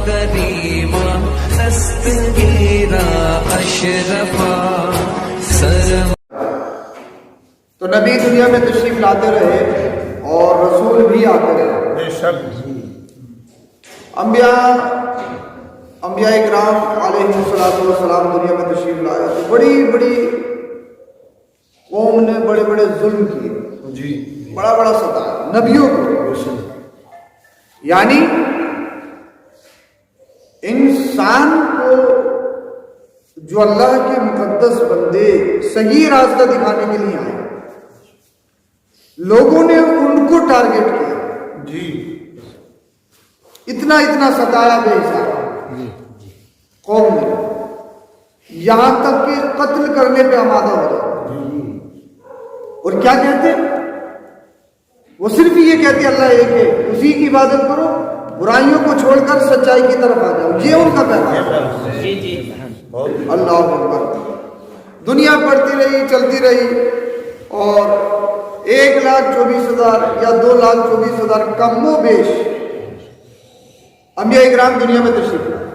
کریما دستگیرا اشرفا سر. تو نبی دنیا میں تشریف لاتے رہے اور رسول بھی آتے رہے. بے شک. انبیاء اکرام علیہ السلام دنیا میں تشریف لائے تو بڑی بڑی قوم نے بڑے بڑے ظلم کیے جی. بڑا بڑا ستایا نبیوں کو. یعنی انسان کو جو اللہ کے مقدس بندے صحیح راستہ دکھانے کے لیے آئے لوگوں نے ان کو ٹارگٹ کیا جی. اتنا ستایا بے حساب قوم نے یہاں تک کہ قتل کرنے پہ آمادہ ہو جائے. اور کیا کہتے وہ صرف یہ کہتے اللہ ایک ہے اسی کی عبادت کرو برائیوں کو چھوڑ کر سچائی کی طرف آ جاؤ. یہ ان کا پیغام ہے. اللہ اکبر. دنیا بڑھتی رہی چلتی رہی اور 1,24,000 یا 2,24,000 کم و بیش انبیاء اکرام دنیا میں تشریف لائے.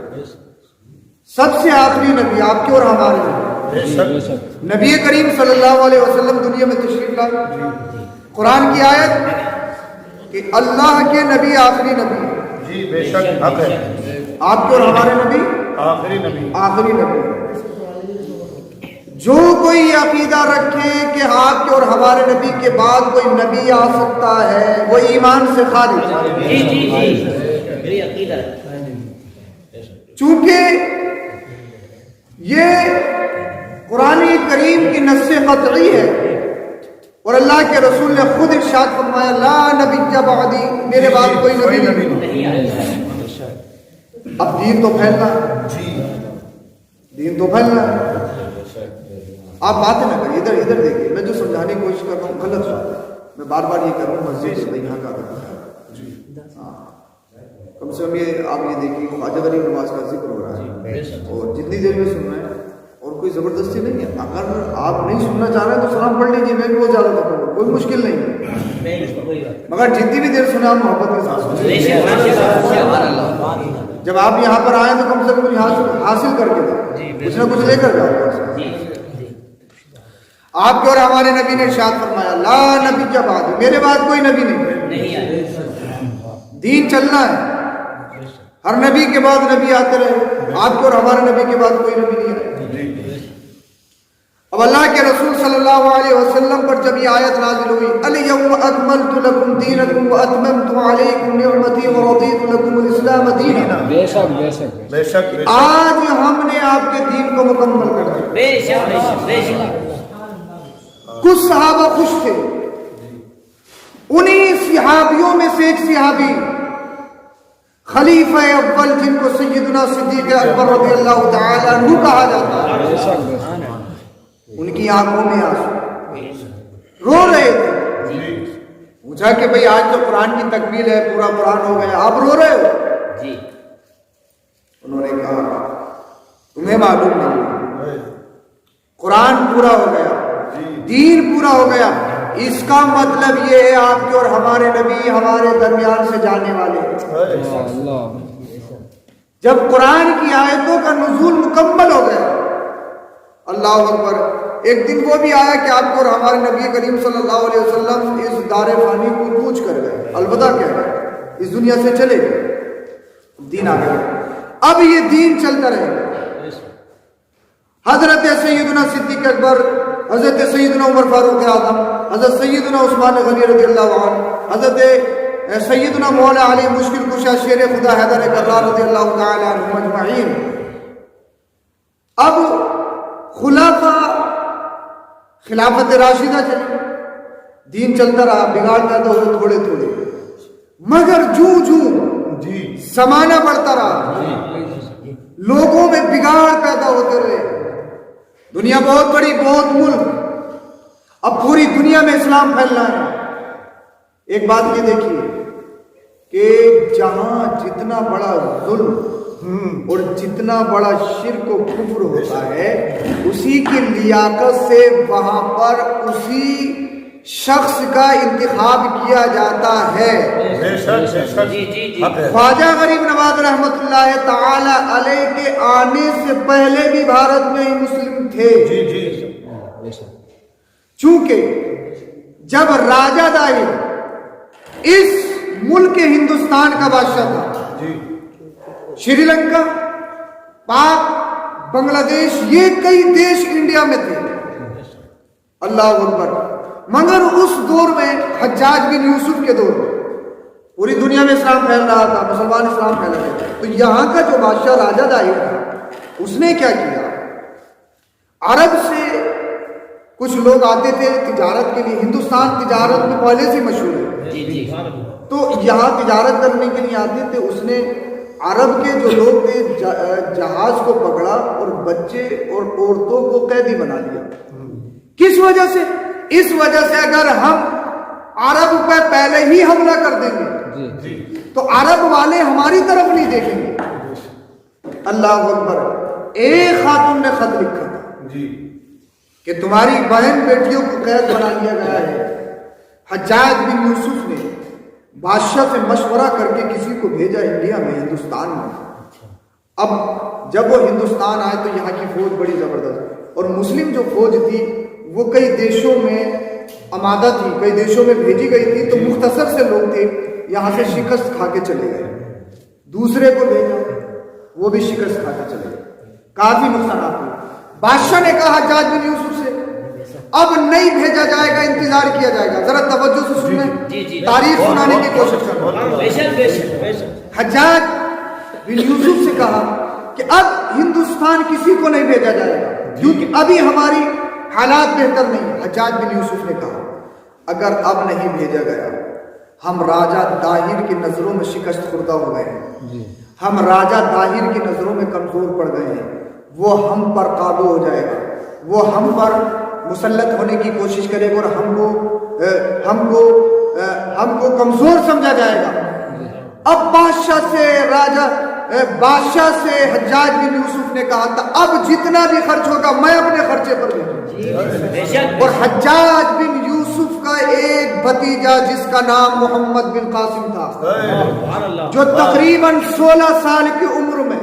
سب سے آخری نبی آپ کے اور ہمارے نبی کریم صلی اللہ علیہ وسلم دنیا میں تشریف لائے. قرآن کی آیت کہ اللہ کے نبی آخری نبی. جی بے شک حق ہے. آپ کے اور ہمارے نبی آخری نبی. آخری نبی. جو کوئی عقیدہ رکھے کہ آپ کے اور ہمارے نبی کے بعد کوئی نبی آ سکتا ہے وہ ایمان سے خارج. چونکہ یہ قرآن کریم کی نص قطعی ہے اور اللہ کے رسول نے خود ارشاد فرمایا لا نبی بعدی میرے بعد کوئی نبی نہیں. اب دین تو پھیلنا آپ باتیں نہ کریے. ادھر دیکھیے میں جو سمجھانے کی کوشش کر رہا ہوں غلط بات ہے. میں بار بار یہ کر رہا ہوں مسجد سے یہاں کا کم سے کم یہ آپ یہ دیکھیے خواجہ غریب نواز کا ذکر ہو رہا ہے اور جتنی دیر میں سننا ہے اور کوئی زبردستی نہیں ہے. اگر آپ نہیں سننا چاہ رہے ہیں تو سلام پڑھ لیجیے میں بھی بہت زیادہ کروں کوئی مشکل نہیں ہے مگر جتنی بھی دیر سنا آپ محبت کے ساتھ سنیں. جب آپ یہاں پر آئیں تو کم سے کم یہاں حاصل کر کے دیں کچھ نہ کچھ لے کر جاؤ. آپ کے اور ہمارے نبی نے ارشاد فرمایا لا نبی بعد میرے بعد کوئی نبی نہیں. دین چلنا ہے. ہر نبی کے بعد نبی آتے رہے. آپ کے اور ہمارے نبی کے بعد کوئی نبی نہیں آئے. اب اللہ کے رسول صلی اللہ علیہ وسلم پر جب یہ آیت نازل ہوئی الیوم اکملت لکم دینکم واتممت علیکم نعمتی ورضیت لکم الاسلام دینا. بے شک. آج ہم نے آپ کے دین کو مکمل کر دیا. کچھ صحابہ خوش تھے. انہی صحابیوں میں سے ایک صحابی خلیفہ اول جن کو سیدنا صدیق اکبر رضی اللہ تعالی عنہ کہا جاتا ہے ان کی آنکھوں میں آنسو رو رہے تھے. پوچھا کہ بھئی آج تو قرآن کی تکمیل ہے پورا قرآن ہو گیا آپ رو رہے ہو. انہوں نے کہا تمہیں معلوم نہیں قرآن پورا ہو گیا دین پورا ہو گیا اس کا مطلب یہ ہے آپ کے اور ہمارے نبی ہمارے درمیان سے جانے والے. جب قرآن کی آیتوں کا نزول مکمل ہو گیا اللہ اکبر. ایک دن وہ بھی آیا کہ آپ کو اور ہمارے نبی کریم صلی اللہ علیہ وسلم اس دار فانی کو کوچ کر گئے الوداع کہہ گئے اس دنیا سے چلے گئے. دین آ گیا. اب یہ دین چلتا رہے گا. حضرت سیدنا صدیق اکبر حضرت سیدنا عمر فاروق اعظم حضرت سیدنا عثمان غنی رضی اللہ عنہ حضرت سیدنا مولانا علی مشکل کشا شیر خدا حیدر کرار رضی اللہ تعالی عنہ اجمعین. اب خلافت راشدہ چلی دین چلتا رہا بگاڑ پیدا ہوئے تھوڑے تھوڑے مگر جوں زمانہ بڑھتا رہا لوگوں میں بگاڑ پیدا ہوتے رہے. دنیا بہت بڑی بہت ملک اب پوری دنیا میں اسلام پھیلنا ہے. ایک بات یہ دیکھیے کہ جہاں جتنا بڑا ظلم اور جتنا بڑا شرک و کفر ہوتا ہے اسی کی لیاقت سے وہاں پر اسی شخص کا انتخاب کیا جاتا ہے. بے شک حق ہے. خواجہ غریب نواز رحمت اللہ تعالی علیہ کے آنے سے پہلے بھی بھارت میں ہی مسلم تھے. جی جی چونکہ جب راجہ داہر اس ملک ہندوستان کا بادشاہ تھا، جی شری لنکا، پاک، بنگلہ دیش، یہ کئی دیش انڈیا میں تھے. اللہ اکبر. مگر اس دور میں حجاج بن یوسف کے دور میں پوری دنیا میں اسلام پھیل رہا تھا، مسلمان اسلام پھیل رہے تھے. تو یہاں کا جو بادشاہ راجہ داہر تھا، اس نے کیا کیا، عرب سے کچھ لوگ آتے تھے تجارت کے لیے. ہندوستان تجارت میں پہلے سے مشہور ہے، تو یہاں تجارت کرنے کے لیے آتے تھے. اس نے عرب کے جو لوگ تھے جہاز کو پکڑا اور بچے اور عورتوں کو قیدی بنا لیا. کس وجہ سے؟ اس وجہ سے اگر ہم عرب پہ پہلے ہی حملہ کر دیں گے تو عرب والے ہماری طرف نہیں دیکھیں گے. اللہ اکبر. ایک خاتون نے خط لکھا تھا جی کہ تمہاری بہن بیٹیوں کو قید بنا لیا گیا ہے. حجاج بن یوسف نے بادشاہ سے مشورہ کر کے کسی کو بھیجا انڈیا میں، ہندوستان میں. اب جب وہ ہندوستان آئے تو یہاں کی فوج بڑی زبردست، اور مسلم جو فوج تھی وہ کئی دیشوں میں آمادہ تھی، کئی دیشوں میں بھیجی گئی تھی. تو مختصر سے لوگ تھے، یہاں سے شکست کھا کے چلے گئے. دوسرے کو بھیجا، وہ بھی شکست کھا کے چلے گئے. کافی نقصانات ہوئے. بادشاہ نے کہا حجاج بن یوسف سے اب نہیں بھیجا جائے گا، انتظار کیا جائے گا. ذرا توجہ سے سنیں، تاریخ سنانے کی کوشش کریں. حجاج بن یوسف سے کہا کہ اب ہندوستان کسی کو نہیں بھیجا جائے گا کیونکہ ابھی ہماری حالات بہتر نہیں. حجاج بن یوسف نے کہا اگر اب نہیں بھیجا گیا، ہم راجہ داہر کی نظروں میں شکست خوردہ ہو گئے ہیں، ہم راجہ داہر کی نظروں میں کمزور پڑ گئے ہیں. وہ ہم پر قابو ہو جائے گا، وہ ہم پر مسلط ہونے کی کوشش کرے گا اور ہم کو کمزور سمجھا جائے گا. اب بادشاہ سے حجاج بن یوسف نے کہا تھا اب جتنا بھی خرچ ہوگا میں اپنے خرچے پر بھیجوں. اور حجاج بن یوسف کا ایک بھتیجا جس کا نام محمد بن قاسم تھا، جو تقریباً 16 سال کی عمر میں،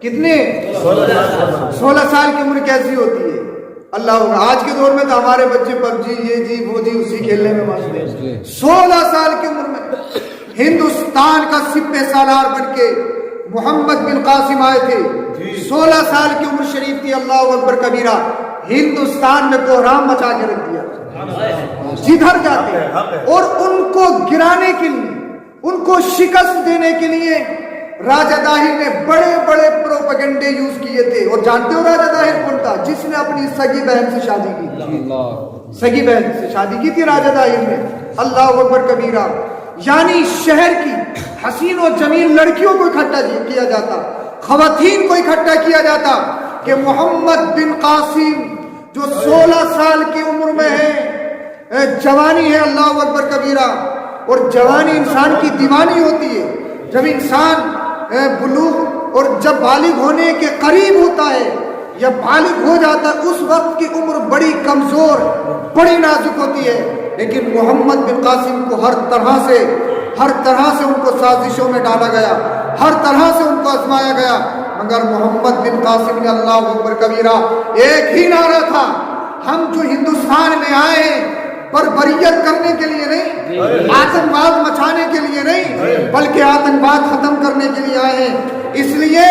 کتنے 16 سال کی عمر کیسی ہوتی ہے اللہ. آج کے دور میں تو ہمارے بچے پب جی یہ جی وہ جی اسی کھیلنے میں مست ہیں. 16 سال کی عمر میں ہندوستان کا سپہ سالار بن کے محمد بن قاسم آئے تھے. 16 سال کی عمر شریف تھی. اللہ اکبر کبیرہ. ہندوستان میں کوہرام مچا کے رکھ دیا جدھر جاتے، اور ان کو گرانے کے لیے، ان کو شکست دینے کے لیے راجہ داہر نے بڑے بڑے پروپیگنڈے یوز کیے تھے. اور جانتے ہو راجہ داہر کون تھا؟ جس نے اپنی سگی بہن سے شادی کی تھی. سگی بہن سے شادی کی تھی راجہ داہر نے. اللہ اکبر کبیرہ. یعنی شہر کی حسین و جمیل لڑکیوں کو اکٹھا کیا جاتا، خواتین کو اکٹھا کیا جاتا کہ محمد بن قاسم جو 16 سال کی عمر میں ہے، جوانی ہے. اللہ اکبر کبیرہ. اور جوانی انسان کی دیوانی ہوتی ہے. جب انسان بلوغ اور جب بالغ ہونے کے قریب ہوتا ہے یا بالغ ہو جاتا ہے، اس وقت کی عمر بڑی کمزور، بڑی نازک ہوتی ہے. لیکن محمد بن قاسم کو ہر طرح سے ان کو سازشوں میں ڈالا گیا، ہر طرح سے ان کو آزمایا گیا. مگر محمد بن قاسم نے اللہ اکبر کبیرہ ایک ہی نعرہ تھا، ہم جو ہندوستان میں آئے ہیں بربریت کرنے کے لیے نہیں، آتنکواد مچانے کے لیے نہیں، بلکہ آتنکواد ختم کرنے کے لیے آئے ہیں. اس لیے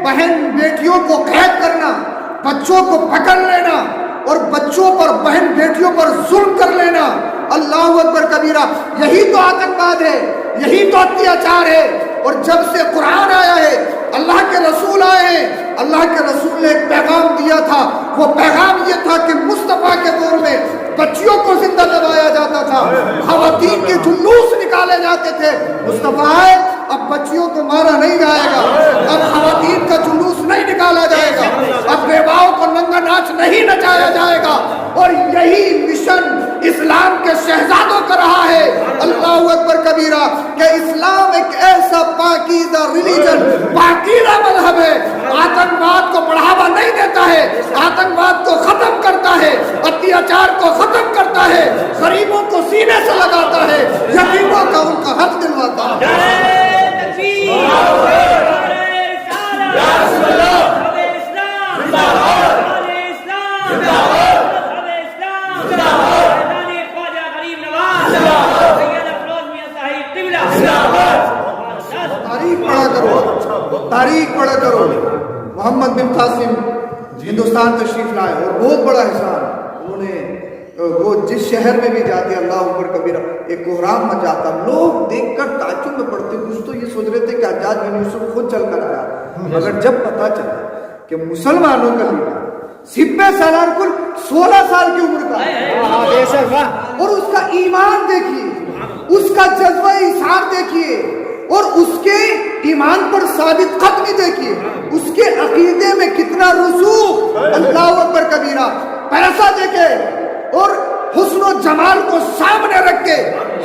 بہن بیٹیوں کو قید کرنا، بچوں کو پکڑ لینا اور بچوں پر، بہن بیٹیوں پر ظلم کر لینا، اللہ اکبر کبیرہ، یہی تو آتنکواد ہے، یہی تو اتیاچار ہے. اور جب سے قرآن آیا ہے، اللہ کے رسول آئے ہیں، اللہ کے رسول نے ایک پیغام دیا تھا. وہ پیغام یہ تھا کہ مصطفیٰ کے دور میں بچیوں کو زندہ دبایا جاتا تھا، خواتین کے جلوس نکالے جاتے تھے. مصطفیٰ آئے، اب بچیوں کو مارا نہیں جائے گا، اب خواتین کا جلوس نہیں نکالا جائے گا، اب بیواؤں کو ننگا ناچ نہیں نچایا جائے گا. اور یہی مشن اسلام کے شہزادوں کا رہا ہے. اللہ اکبر کبیرہ کہ اسلام ایک ایک ایسا پاکیزہ ریلیجن، پاکیزہ مذہب ہے، آتنکواد کو بڑھاوا نہیں دیتا ہے، آتنکواد کو ختم کرتا ہے، اتیاچار کو ختم کرتا ہے، غریبوں کو سینے سے لگاتا ہے، یتیموں کا ان کا حق دلواتا ہے۔ تاریخ پڑھا کرو۔ محمد بن قاسم ہندوستان تشریف لائے اور بہت بڑا احسان، انہوں نے وہ جس شہر میں بھی جاتے اللہ اکبر کبیرہ ایک کوہرام مچاتا، لوگ دیکھ کر تعجب میں پڑتے، کچھ تو یہ سوچ رہے تھے کہ حجاج بن یوسف خود چل کر آیا، مگر جب پتا چلا کہ مسلمانوں کا لیڈر سپہ سالار کل 16 سال کی عمر کا، اور اس کا ایمان دیکھیے، اس کا جذبہ اظہار دیکھیے، اور اس کے ایمان پر ثابت قدمی دیکھیے، اس کے عقیدے میں کتنا رسوخ، اللہ اکبر کبیرہ، پیسہ دے کے اور حسن و جمال کو سامنے رکھ کے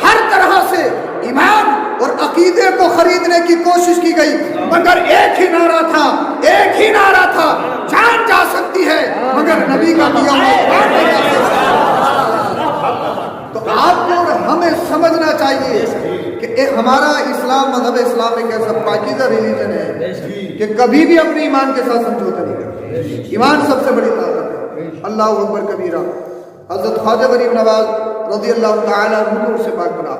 ہر طرح سے ایمان اور عقیدے کو خریدنے کی کوشش کی گئی، مگر ایک ہی نعرہ تھا، ایک ہی نعرہ تھا، جان جا سکتی ہے مگر نبی کا دیا ہوا نہیں جا سکتا۔ تو آپ کو اور ہمیں سمجھنا چاہیے کہ ہمارا اسلام، مذہب اسلام ایک ایسا پاکیزہ ریلیجن ہے کہ کبھی بھی اپنے ایمان کے ساتھ سمجھوتا نہیں کرتا، ایمان سب سے بڑی طاقت ہے۔ اللہ اکبر کبیرہ۔ حضرت خواجہ غریب نواز رضی اللہ تعالی عنہ سے پاک بنا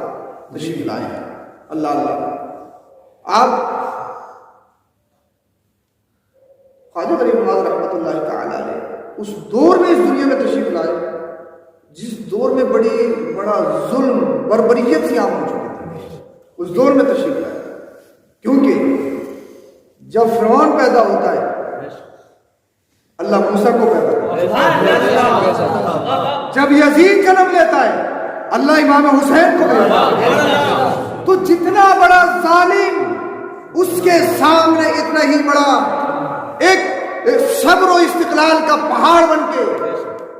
تشریف لائے ہیں۔ اللہ اللہ، آپ خواجہ غریب نواز رحمۃ اللہ تعالی علیہ اس دور میں اس دنیا میں تشریف لائے جس دور میں بڑا ظلم بربریت سے عام ہو چکے تھے، اس دور میں تشریف لائے، کیونکہ جب فرعون پیدا ہوتا ہے اللہ موسیٰ کو پیدا کرتا ہے، جب یزید جنم لیتا ہے اللہ امام حسین کو پیدا کرتا ہے، تو جتنا بڑا ظالم اس کے سامنے اتنا ہی بڑا ایک صبر و استقلال کا پہاڑ بن کے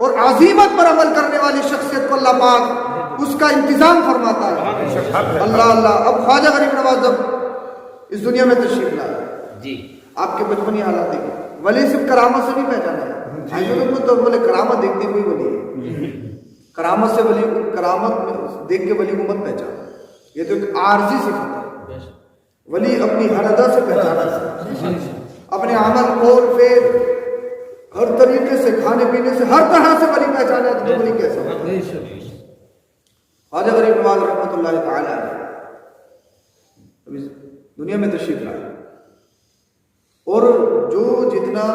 اور عظیمت پر عمل کرنے والی شخصیت کو اللہ پاک اس کا انتظام فرماتا ہے۔ اللہ اللہ۔ اب خواجہ غریب نواز جب اس دنیا میں تشریف لائے، آپ کے بچپنی حالات دیکھیں، ولی صرف کرامت سے نہیں پہچانا ہے، تو بولے کرامت دیکھنے کوئی ولی ہے، کرامت سے ولی، کرامت دیکھ کے ولی کو مت پہچانا، یہ تو ایک عارضی صفت ہے۔ ولی اپنی ہر ادا سے پہچانا ہے، اپنے عمل قول فعل ہر طریقے سے، کھانے پینے سے، ہر طرح سے ولی پہچانا ہے، تو ولی کیسا ہوگا؟ خواجہ غریب نواز رحمۃ اللہ تعالی ابھی دنیا میں تشریف لائے، اور جو جتنا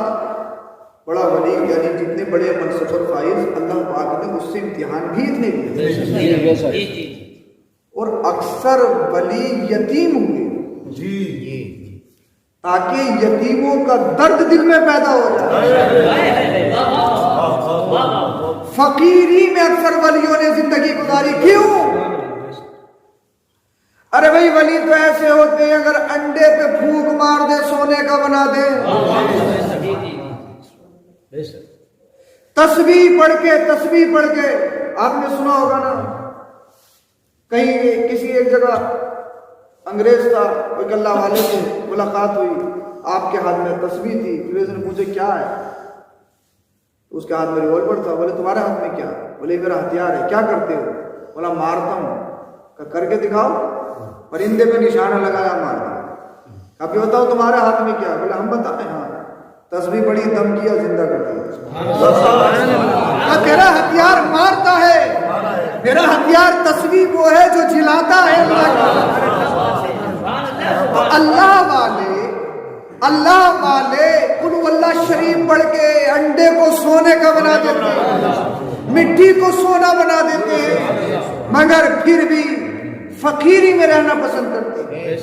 بڑا ولی یعنی جتنے بڑے منصب اور فائز، اللہ پاک نے اس سے امتحان بھی اتنے لیے، اور اکثر ولی یتیم ہوئے تاکہ یتیموں کا درد دل میں پیدا ہو جائے۔ فقیری میں اکثر ولیوں نے زندگی گزاری، کیوں؟ ارے بھائی ولی تو ایسے ہوتے ہیں اگر انڈے پہ پھونک مار دے سونے کا بنا دے، تسبیح پڑھ کے آپ نے سنا ہوگا نا، کہیں کسی ایک جگہ انگریز تھا، ایک اللہ والے سے ملاقات ہوئی، آپ کے ہاتھ میں تسبیح تھی، انگریز نے پوچھے کیا ہے؟ اس کے ہاتھ میں ریوالور تھا، بولے تمہارے ہاتھ میں کیا؟ بولے میرا ہتھیار ہے۔ کیا کرتے ہو؟ بولا مارتا ہوں۔ کر کے دکھاؤ، پرندے پہ نشانہ لگایا، مارتا ہوں۔ ابھی بتاؤ تمہارے ہاتھ میں کیا؟ بولا ہم بتائیں، ہاں تسبیح بڑی دم کیا، زندہ کر دیا۔ تیرا ہتھیار مارتا ہے، میرا ہتھیار تسبیح وہ ہے جو جلاتا ہے۔ اللہ والے قل اللہ شریف پڑھ کے انڈے کو سونے کا بنا دیتے ہیں، مٹی کو سونا بنا دیتے ہیں، مگر پھر بھی فقیری میں رہنا پسند کرتے ہیں،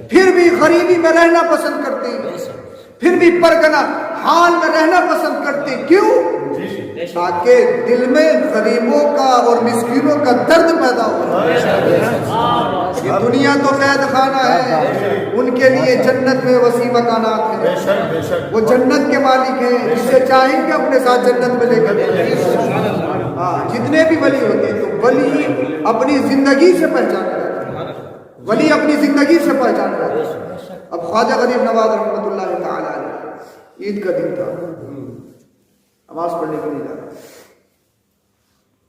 پھر بھی غریبی میں رہنا پسند کرتے ہیں، پھر بھی پرگنا حال میں رہنا پسند کرتے ہیں۔ کیوں؟ تاکہ دل میں غریبوں کا اور مسکینوں کا درد پیدا ہو۔ یہ دنیا تو قید خانہ ہے، ان کے لیے جنت میں وسیع مکانات ہیں، وہ جنت کے مالک ہیں، جسے چاہیں کہ اپنے ساتھ جنت میں لے کر۔ ہاں جتنے بھی ولی ہوتے ہیں تو ولی اپنی زندگی سے پہچانا ہے، ولی اپنی زندگی سے پہچان رہا ہے. اب خواجہ غریب نواز رحمۃ اللہ تعالی علیہ عید کا دن تھا, نماز پڑھنے کے لیے جا رہا,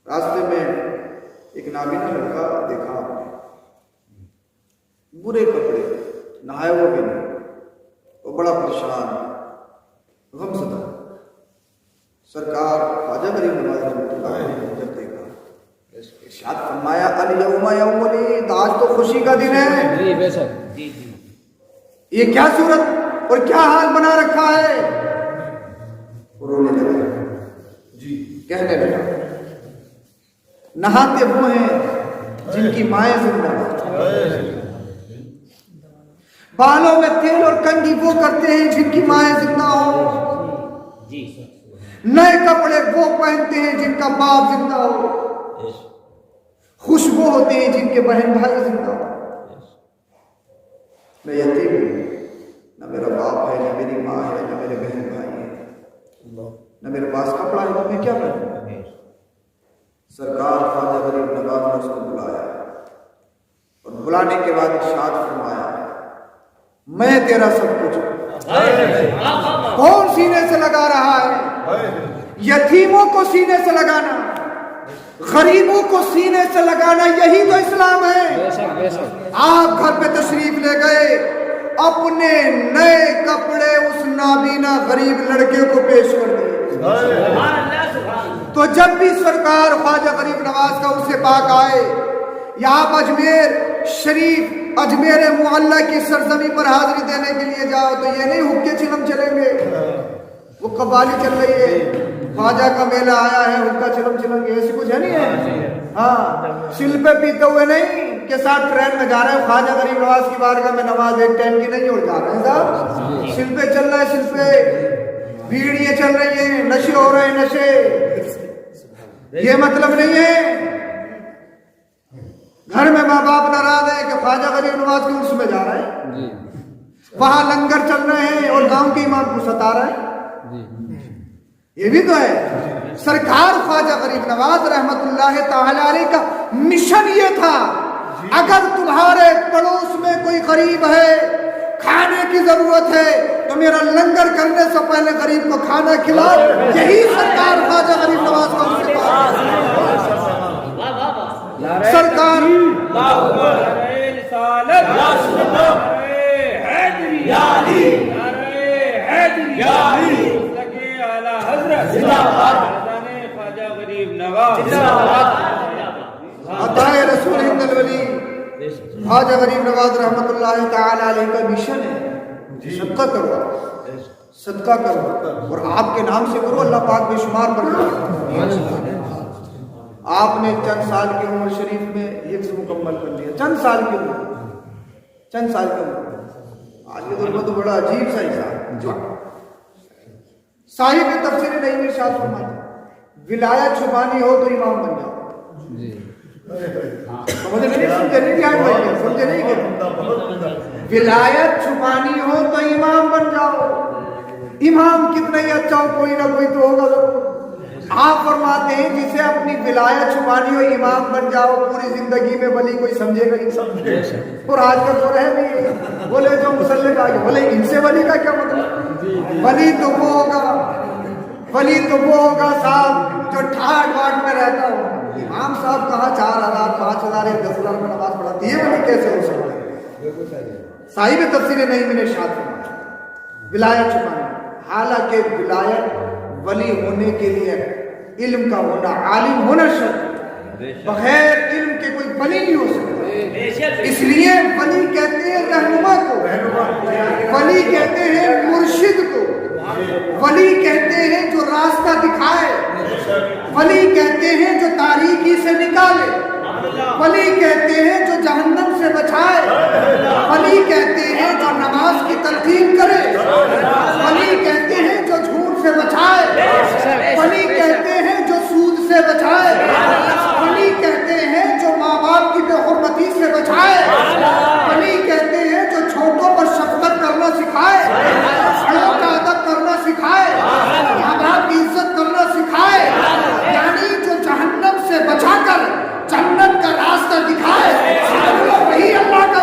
راستے میں ایک نابینا لڑکا دیکھا آپ نے, برے کپڑے, نہائے وہ بھی نہیں, وہ بڑا پریشان, غم زدہ. سرکار خواجہ غریب نواز رحمۃ اللہ علیہ نے جب دیکھا, ارشاد فرمایا الیوم یوم العید, آج تو خوشی کا دن ہے. جی بے شک. جی جی. یہ کیا صورت اور کیا حال بنا رکھا ہے. رونے لگا, جی کہنے لگا, نہاتے وہ ہیں جن کی مائیں زندہ ہیں, بالوں میں تیل اور کنگھی وہ کرتے ہیں جن کی مائیں زندہ ہو, نئے کپڑے وہ پہنتے ہیں جن کا باپ زندہ ہو, خوشبو ہوتے ہیں جن کے بہن بھائی زندہ ہو. میں یتیم ہوں, نہ میرا باپ ہے, نہ میری ماں ہے, نہ میرے بہن بھائی ہیں, نہ میرے پاس کپڑا ہے, تو میں کیا کروں. سرکار خواجہ غریب نواز نے اس کو بلایا, اور بلانے کے بعد ارشاد فرمایا, میں تیرا سب کچھ ہوں. کون سینے سے لگا رہا ہے؟ یتیموں کو سینے سے لگانا, غریبوں کو سینے سے لگانا, یہی تو اسلام ہے. آپ گھر پہ تشریف لے گئے, اپنے نئے کپڑے اس نابینا غریب لڑکے کو پیش کر دیے. تو جب بھی سرکار خواجہ غریب نواز کا اسے پاک آئے, یا آپ اجمیر شریف, اجمیر معلیٰ کی سرزمین پر حاضری دینے کے لیے جاؤ, تو یہ نہیں حکے چلم چلیں گے, وہ قوالی چل رہی ہے, خواجہ کا میلہ آیا ہے, حکا چلم چلیں گے, ایسی کچھ ہے نہیں ہے. ہاں, سل پہ پیتے ہوئے نہیں کہ ساتھ ٹرین میں جا رہے ہیں, خواجہ غریب نواز کی بارگاہ میں نماز ایک ٹائم کی نہیں اڑ جا رہے ہیں صاحب. سل پہ چل رہا ہے, سل پہ بھیڑیاں چل رہی ہیں, نشے ہو رہے ہیں, نشے. یہ مطلب نہیں ہے گھر میں ماں باپ ناراض ہے کہ خواجہ غریب نواز کے عرس میں جا رہے ہیں, وہاں لنگر چل رہے ہیں اور گاؤں کے امام کو ستا رہے ہیں. یہ بھی تو ہے. سرکار خواجہ غریب نواز رحمت اللہ تعالی علیہ کا مشن یہ تھا, اگر تمہارے پڑوس میں کوئی غریب ہے, کھانے کی ضرورت ہے, تو میرا لنگر کرنے سے پہلے غریب کو کھانا کھلاؤ. یہی سرکار خواجہ غریب نواز کا مشن تھا. سرکار عطائے رسول ہند الولی خواجہ غریب نواز رحمت اللہ تعالی علیہ کا مشن ہے, صدقہ کرو, صدقہ کرو, اور آپ کے نام سے کرو, اللہ پاک بے شمار برکت. آپ نے چند سال کی عمر شریف میں حفظ مکمل کر لیا, چند سال کی عمر, چند سال کی عمر. آج کے دور میں تو بڑا عجیب سا حساب. صاحب تفسیر نعیم ارشاد فرماتے, ولایت چھپانی ہو تو امام بن جاؤ. سمجھے نہیں کہ ولایت چھپانی ہو تو امام بن جاؤ. امام کتنا ہی اچھا ہو, کوئی نہ کوئی تو ہوگا ضرور. آپ فرماتے ہیں جسے اپنی ولایت چھپانی ہو امام بن جاؤ, پوری زندگی میں ولی کوئی سمجھے گا نہیں سمجھے. اور آج کل تو رہ بھی بولے جو مسلح کا بولے ان سے ولی کا کیا مطلب. ولی تو وہ ہوگا, ولی تو وہ ہوگا صاحب جو ٹھاٹ واٹ میں رہتا ہو. امام صاحب کہاں 4,000 5,000 10,000 میں نماز پڑھاتی ہے, ولی کیسے ہو سکتا ہے. صاحب تفسیر نعیم نے ارشاد فرمایا ولایت چھپانی, حالانکہ ولایت ولی ہونے کے لیے علم کا ہونا, عالم ہونا شرط, بغیر علم کے کوئی ولی نہیں ہو سکتا. اس لیے ولی کہتے ہیں رہنما کو, ولی کہتے ہیں مرشد کو, ولی کہتے ہیں جو راستہ دکھائے, ولی کہتے ہیں جو تاریکی سے نکالے, ولی کہتے ہیں جو جہنم سے بچائے, ولی کہتے ہیں جو نماز کی تلقین کرے, ولی کہتے ہیں جو جھوٹ سے بچائے, ولی کہتے ہیں جو سود سے بچائے, ولی کہتے ہیں جو ماں باپ کی بے حرمتی سے بچائے, ولی کہتے ہیں جو چھوٹوں پر شفقت کرنا سکھائے, بڑوں کا ادب کرنا سکھائے, ماں باپ کی عزت کرنا سکھائے, یعنی جو جہنم سے بچا کر جنت کا راستہ دکھائے, وہی اللہ کا